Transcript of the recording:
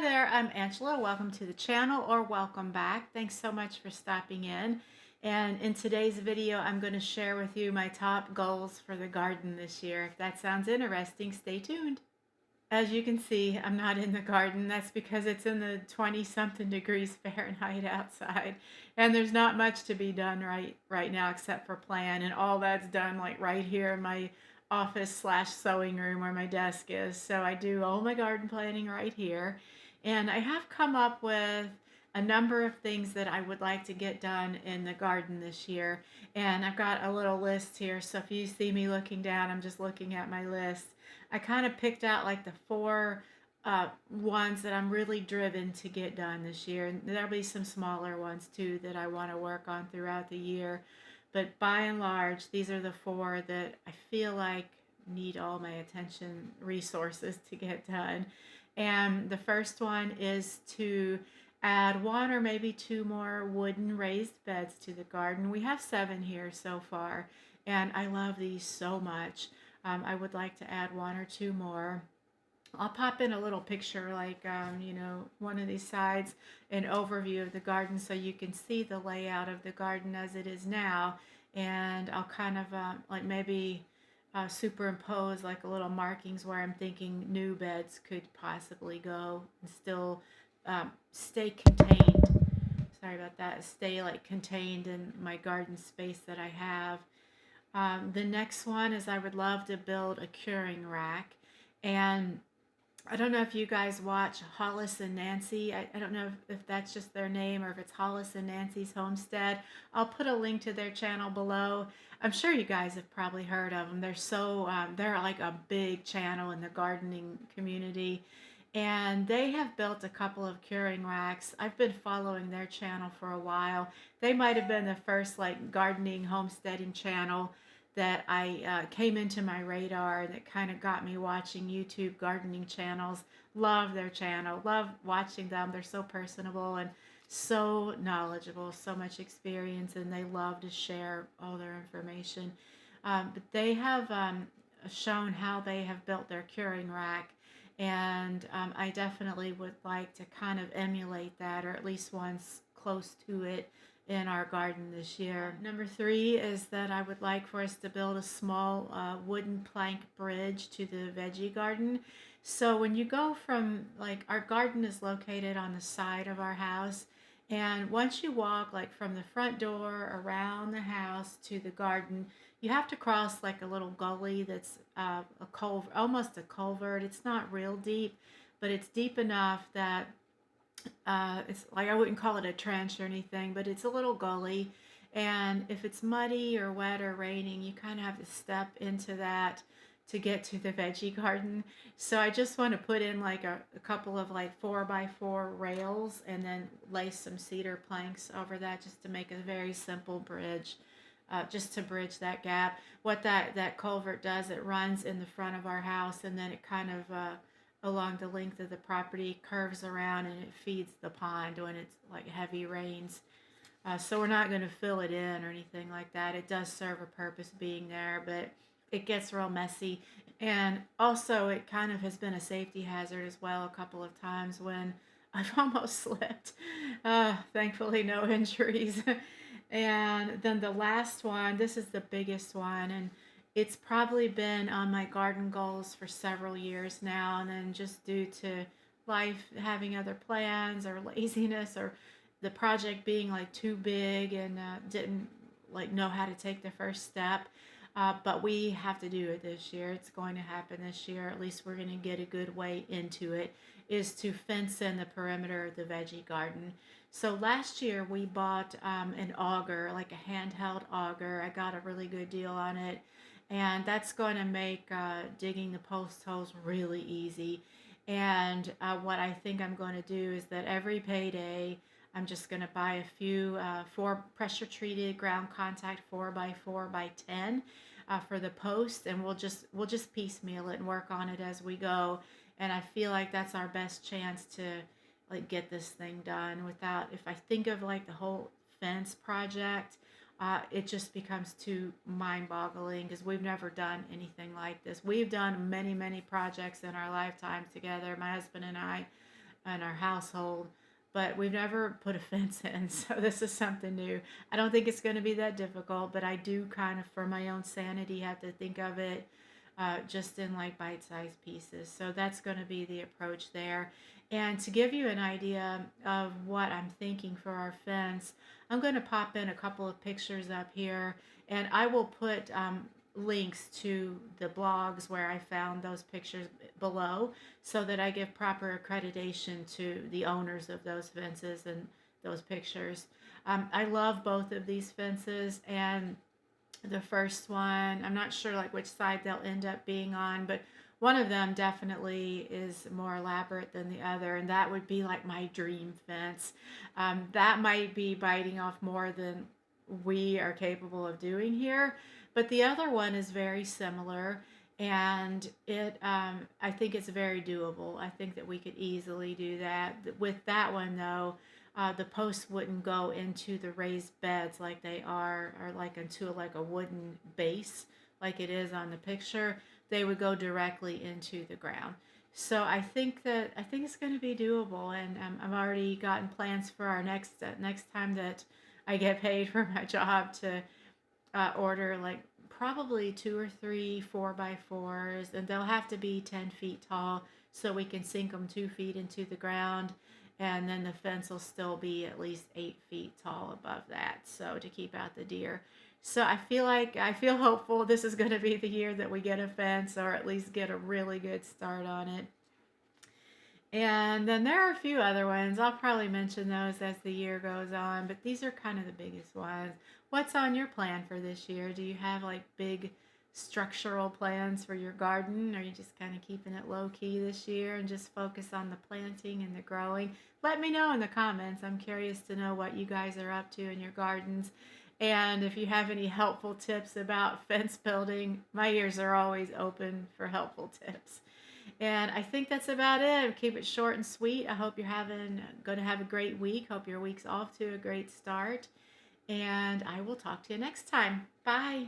Hi there, I'm Angela. Welcome to the channel or welcome back. Thanks so much for stopping in. And in today's video, I'm going to share with you my top goals for the garden this year. If that sounds interesting, stay tuned. As you can see, I'm not in the garden. That's because it's in the 20 something degrees Fahrenheit outside. And there's not much to be done right now except for plan. And all that's done like right here in my office slash sewing room where my desk is. So I do all my garden planning right here. And I have come up with a number of things that I would like to get done in the garden this year. And I've got a little list here. So if you see me looking down, I'm just looking at my list. I kind of picked out like the four ones that I'm really driven to get done this year. And there'll be some smaller ones too that I want to work on throughout the year. But by and large, these are the four that I feel like need all my attention resources to get done. And the first one is to add one or maybe two more wooden raised beds to the garden. We have 7 here so far, and I love these so much. I would like to add one or two more. I'll pop in a little picture, like, one of these sides, an overview of the garden so you can see the layout of the garden as it is now. And I'll kind of like maybe superimpose like a little markings where I'm thinking new beds could possibly go and still stay contained. Sorry about that. Stay like contained in my garden space that I have. The next one is I would love to build a curing rack. And I don't know if you guys watch Hollis and Nancy. I don't know if that's just their name or if it's Hollis and Nancy's Homestead. I'll put a link to their channel below. I'm sure you guys have probably heard of them. They're like a big channel in the gardening community. And they have built a couple of curing racks. I've been following their channel for a while. They might have been the first like gardening homesteading channel that I came into my radar that kind of got me watching YouTube gardening channels. Love their channel. Love watching them. They're so personable and so knowledgeable, so much experience, and they love to share all their information. But they have shown how they have built their curing rack, and I definitely would like to kind of emulate that, or at least once close to it in our garden this year. Number 3 is that I would like for us to build a small wooden plank bridge to the veggie garden. So when you go from, like, our garden is located on the side of our house, and once you walk like from the front door around the house to the garden, you have to cross like a little gully that's a culvert, almost a culvert. It's not real deep, but it's deep enough that it's like, I wouldn't call it a trench or anything, but it's a little gully. And if it's muddy or wet or raining, you kind of have to step into that to get to the veggie garden. So I just want to put in like a couple of like 4x4 rails and then lay some cedar planks over that just to make a very simple bridge, just to bridge that gap. What that culvert does, it runs in the front of our house, and then it kind of along the length of the property curves around, and it feeds the pond when it's like heavy rains. So we're not going to fill it in or anything like that. It does serve a purpose being there, but it gets real messy. And also, it kind of has been a safety hazard as well a couple of times when I've almost slipped. Thankfully, no injuries. And then the last one, this is the biggest one, and it's probably been on my garden goals for several years now, and then just due to life having other plans or laziness or the project being like too big and didn't like know how to take the first step. But we have to do it this year. It's going to happen this year. At least we're going to get a good way into it. Is to fence in the perimeter of the veggie garden. So last year we bought an auger, like a handheld auger. I got a really good deal on it, and that's going to make digging the post holes really easy. And what I think I'm going to do is that every payday I'm just going to buy a few 4 pressure treated ground contact 4x4x10 for the post, and we'll just piecemeal it and work on it as we go. And I feel like that's our best chance to like get this thing done without, if I think of like the whole fence project, it just becomes too mind-boggling because we've never done anything like this. We've done many, many projects in our lifetime together, my husband and I, in our household, but we've never put a fence in, so this is something new. I don't think it's going to be that difficult, but I do kind of, for my own sanity, have to think of it just in like bite-sized pieces. So that's going to be the approach there. And to give you an idea of what I'm thinking for our fence, I'm going to pop in a couple of pictures up here, and I will put links to the blogs where I found those pictures below so that I give proper accreditation to the owners of those fences and those pictures. I love both of these fences, and the first one, I'm not sure like which side they'll end up being on, but one of them definitely is more elaborate than the other, and that would be like my dream fence. That might be biting off more than we are capable of doing here, but the other one is very similar, and I think it's very doable. I think that we could easily do that. With that one though, the posts wouldn't go into the raised beds like they are, or like into like a wooden base like it is on the picture. They would go directly into the ground. So I think it's going to be doable, and I've already gotten plans for our next time that I get paid for my job to order like probably two or three 4x4s, and they'll have to be 10 feet tall so we can sink them 2 feet into the ground, and then the fence will still be at least 8 feet tall above that, so to keep out the deer. So I feel hopeful this is going to be the year that we get a fence, or at least get a really good start on it. And then there are a few other ones. I'll probably mention those as the year goes on, but these are kind of the biggest ones. What's on your plan for this year? Do you have like big structural plans for your garden? Or are you just kind of keeping it low key this year and just focus on the planting and the growing? Let me know in the comments. I'm curious to know what you guys are up to in your gardens. And if you have any helpful tips about fence building, my ears are always open for helpful tips. And I think that's about it. Keep it short and sweet. I hope you're going to have a great week. Hope your week's off to a great start. And I will talk to you next time. Bye.